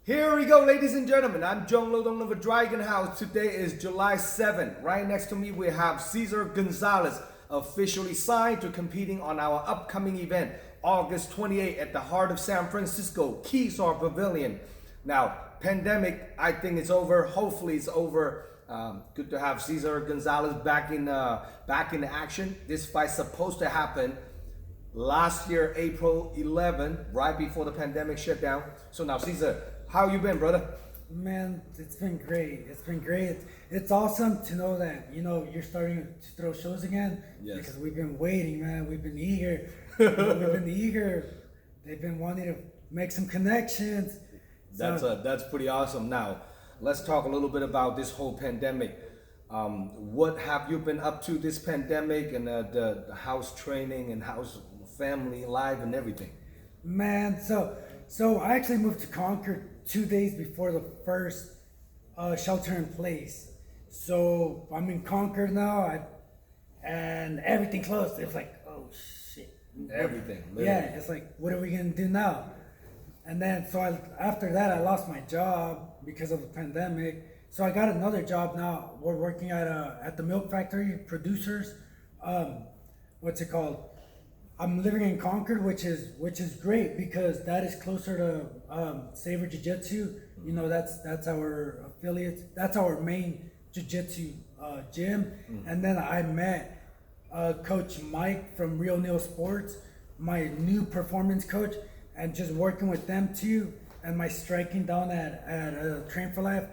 Here we go, ladies and gentlemen. I'm Zhong of Dragon House. Today is July 7th. Right next to me, we have Cesar Gonzalez, officially signed to competing on our upcoming event, August 28th at the heart of San Francisco, Cesar Pavilion. Now, pandemic, I think it's over. Hopefully, it's over. Good to have Cesar Gonzalez back in action. This fight's supposed to happen last year, April 11, right before the pandemic shut down. So now, Cesar, how you been, brother? Man, it's been great. It's been great. It's awesome to know that, you're starting to throw shows again. Yes. Because we've been waiting, man. We've been eager. We've been eager. They've been wanting to make some connections. That's pretty awesome. Now, let's talk a little bit about this whole pandemic. What have you been up to this pandemic and the house training and house family life and everything? Man, so I actually moved to Concord 2 days before the first shelter in place. So I'm in Concord now, and everything closed. It's like, oh shit. Everything. Literally. Yeah, it's like, what are we gonna do now? And then after that, I lost my job because of the pandemic. So I got another job now. We're working at the milk factory, producers. What's it called? I'm living in Concord, which is great because that is closer to Saber Jiu-Jitsu. That's our affiliate. That's our main Jiu-Jitsu gym. And then I met Coach Mike from Real Neil Sports, my new performance coach, and just working with them too. And my striking down at Train for Life,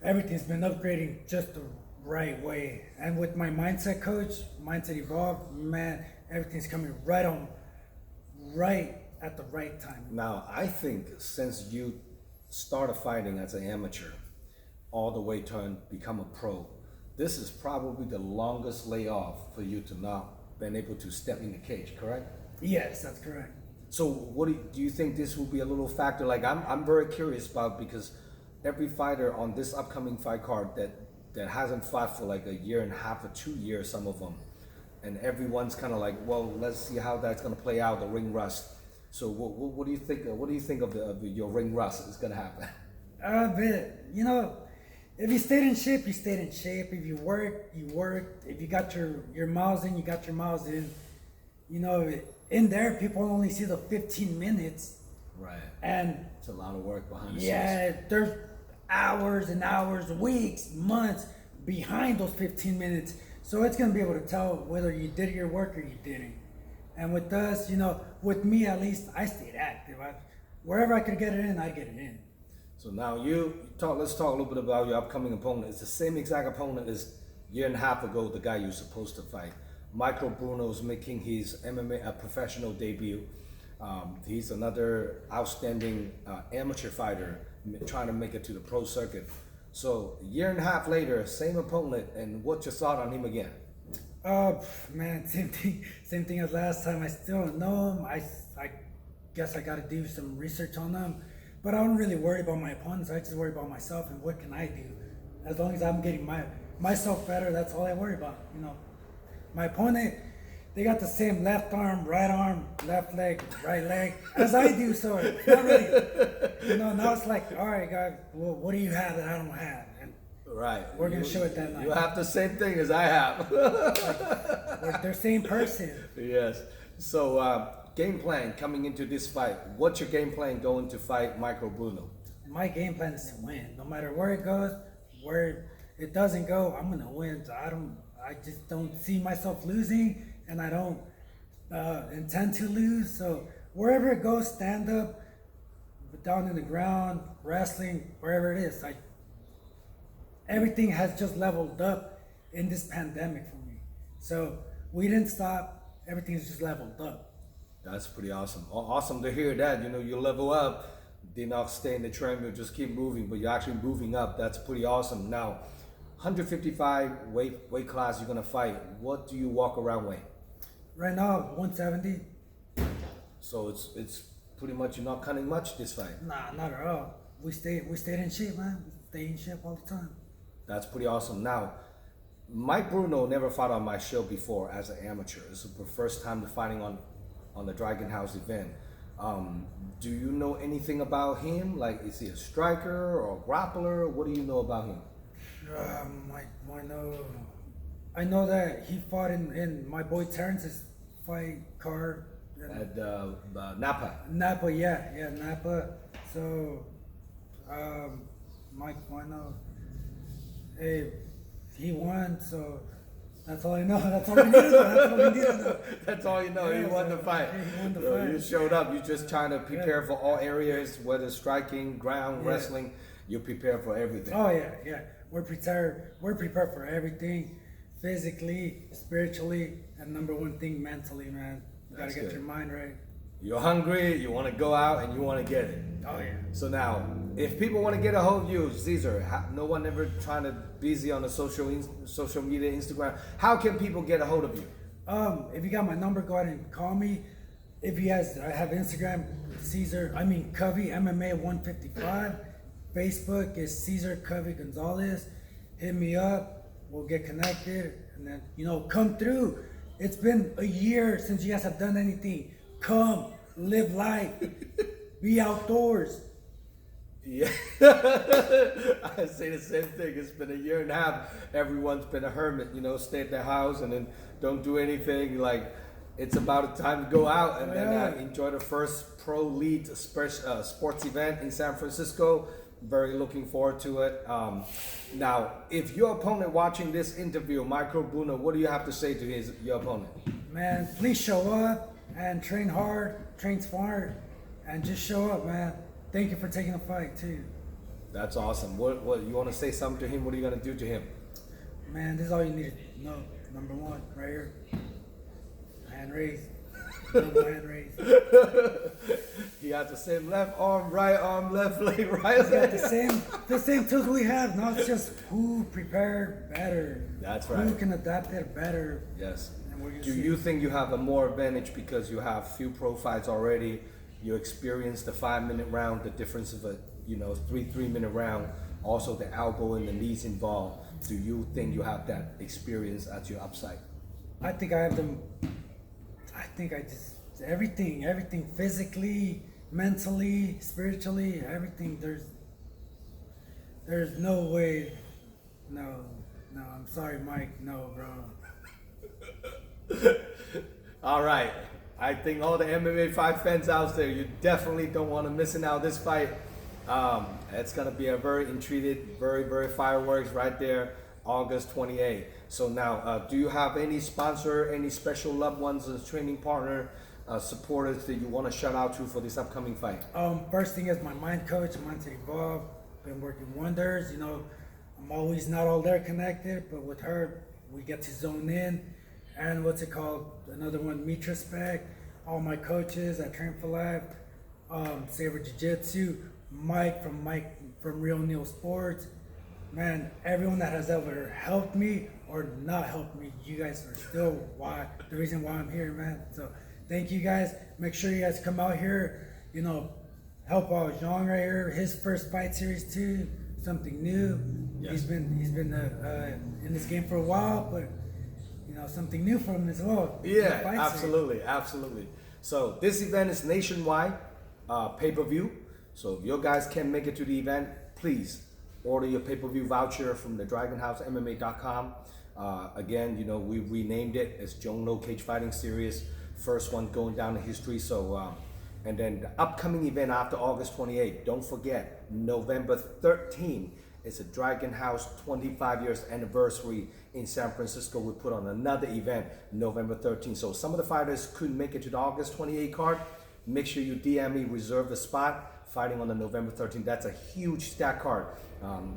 everything's been upgrading just the right way. And with my mindset coach, Mindset Evolved, man, everything's coming right at the right time. Now, I think since you started fighting as an amateur, all the way to become a pro, this is probably the longest layoff for you to not been able to step in the cage, correct? Yes, that's correct. So what do you think this will be a little factor? Like I'm very curious about, because every fighter on this upcoming fight card that hasn't fought for like a year and a half or 2 years, some of them, and everyone's kind of like, well, let's see how that's going to play out, the ring rust. So what do you think? What do you think of your ring rust is going to happen? But if you stayed in shape, you stayed in shape. If you worked, you worked. If you got your miles in, you got your miles in. In there, people only see the 15 minutes. Right. And it's a lot of work behind the scenes. Yeah, there's hours and hours, weeks, months behind those 15 minutes. So it's gonna be able to tell whether you did your work or you didn't. And with us, with me at least, I stayed active. Wherever I could get it in, I get it in. So now let's talk a little bit about your upcoming opponent. It's the same exact opponent as a year and a half ago, the guy you're supposed to fight. Michael Bruno's making his MMA professional debut. He's another outstanding amateur fighter trying to make it to the pro circuit. So a year and a half later, same opponent, and what's your thought on him again? Man, same thing as last time. I still don't know him. I guess I got to do some research on them, but I don't really worry about my opponents. I just worry about myself and what can I do. As long as I'm getting myself better, that's all I worry about. My opponent, they got the same left arm, left leg, right leg as I do. So not really, now it's like, all right, guys, well, what do you have that I don't have? And right. We're going to show it that night. You have the same thing as I have. They're same person. Yes. So game plan coming into this fight. What's your game plan going to fight Michael Bruno? My game plan is to win. No matter where it goes, where it doesn't go, I'm going to win. So I just don't see myself losing, and I don't intend to lose. So wherever it goes, stand up, down in the ground, wrestling, wherever it is. Everything has just leveled up in this pandemic for me. So we didn't stop. Everything's just leveled up. That's pretty awesome. Awesome to hear that. You level up, did not stay in the treadmill, just keep moving, but you're actually moving up. That's pretty awesome. Now, 155 weight class you're gonna fight. What do you walk around weighing? Right now, 170. So it's pretty much, you're not cutting much this fight. Nah, not at all. We stayed in shape, man. We stay in shape all the time. That's pretty awesome. Now, Mike Bruno never fought on my show before as an amateur. This is the first time fighting on the Dragon House event. Do you know anything about him? Like, is he a striker or a grappler? What do you know about him? I know that he fought in my boy Terrence's fight card. At Napa. Napa, yeah, Napa. So, Mike, I know. Hey, he won, so that's all I know. That's all I need to know. That's all I need to know. That's all you know. Yeah, he won the fight. He won the So fight. you showed up. You just trying to prepare for all areas, whether striking, ground, wrestling. You prepare for everything. Oh yeah. We're prepared. We're prepared for everything, physically, spiritually, and number one thing, mentally, man. You gotta get your mind right. You're hungry. You want to go out and you want to get it. Oh yeah. So now, if people want to get a hold of you, Cesar, no one ever trying to busy on the social media, Instagram. How can people get a hold of you? If you got my number, go ahead and call me. If you guys, I have Instagram, Covey MMA 155. Facebook is Cesar Covey Gonzalez. Hit me up. We'll get connected, and then come through. It's been a year since you guys have done anything. Come, live life, be outdoors. Yeah, I say the same thing. It's been a year and a half. Everyone's been a hermit, stay at their house and then don't do anything. Like, it's about time to go out and then enjoy the first pro lead sports event in San Francisco. Very looking forward to it. Now, if your opponent watching this interview, Michael Bruno, what do you have to say to your opponent? Man, please show up and train hard, train smart, and just show up, man. Thank you for taking the fight too. That's awesome. What you want to say something to him? What are you gonna do to him? Man, this is all you need to know. Number one, right here. Hand raise. Double hand raise. He got the same left arm, right arm, left leg, right leg. He's got the same tools we have. Now it's just who prepared better. That's right. Who can adapt it better. Yes. Do you think you have a more advantage because you have few pro fights already? You experienced the 5-minute round, the difference of a 3-minute round, also the elbow and the knees involved. Do you think you have that experience at your upside? I think I have them. I think I just everything physically, mentally, spiritually, everything. There's no way. No, I'm sorry, Mike. No, bro. All right. I think all the MMA fight fans out there, you definitely don't want to missing out this fight. It's gonna be a very intriguing, very fireworks right there, August 28th. So now, do you have any sponsor, any special loved ones, a training partner, supporters that you want to shout out to for this upcoming fight? First thing is my mind coach, Monte Bob, been working wonders. I'm always not all there connected, but with her, we get to zone in. And another one, Mitra Spec, all my coaches at Train for Life, Saber Jiu-Jitsu, Mike from Real Neil Sports. Man, everyone that has ever helped me or not helped me, you guys are still the reason why I'm here, man. So thank you guys. Make sure you guys come out here, help out Zhong right here, his first fight series too, something new. Yes. He's been in this game for a while, but something new for him as well. Yeah, absolutely. So this event is nationwide, pay-per-view. So if your guys can't make it to the event, please order your pay-per-view voucher from the DragonHouseMMA.com. Again, we renamed it as Zhong Cage Fighting Series, first one going down in history. So, and then the upcoming event after August 28th, don't forget, November 13th. It's a Dragon House 25 years anniversary in San Francisco. We put on another event November 13th. So some of the fighters couldn't make it to the August 28th card. Make sure you DM me, reserve the spot, fighting on the November 13th. That's a huge stack card.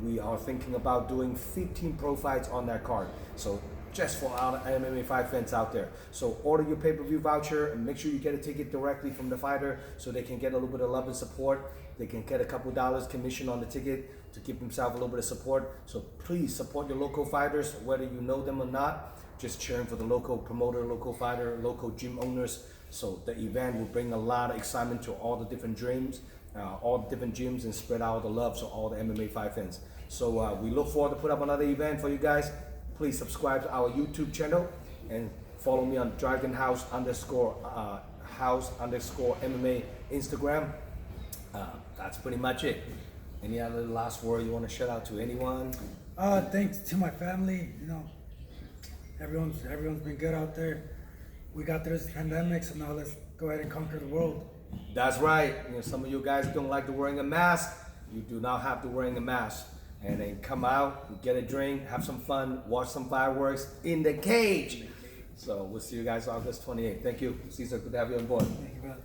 We are thinking about doing 15 pro fights on that card. So just for our MMA fight fans out there. So order your pay-per-view voucher and make sure you get a ticket directly from the fighter so they can get a little bit of love and support. They can get a couple dollars commission on the ticket to give themselves a little bit of support. So please support your local fighters, whether you know them or not. Just cheering for the local promoter, local fighter, local gym owners. So the event will bring a lot of excitement to all the different gyms, and spread out the love to all the MMA fight fans. So we look forward to put up another event for you guys. Please subscribe to our YouTube channel and follow me on Dragon House house_MMA Instagram. That's pretty much it. Any other last word you want to shout out to anyone? Thanks to my family. You know, everyone's been good out there. We got through this pandemic, so now let's go ahead and conquer the world. That's right. You know, some of you guys don't like wearing a mask. You do not have to wearing a mask. And then come out, get a drink, have some fun, watch some fireworks in the cage. So we'll see you guys August 28th. Thank you, Cesar. Good to have you on board. Thank you, brother.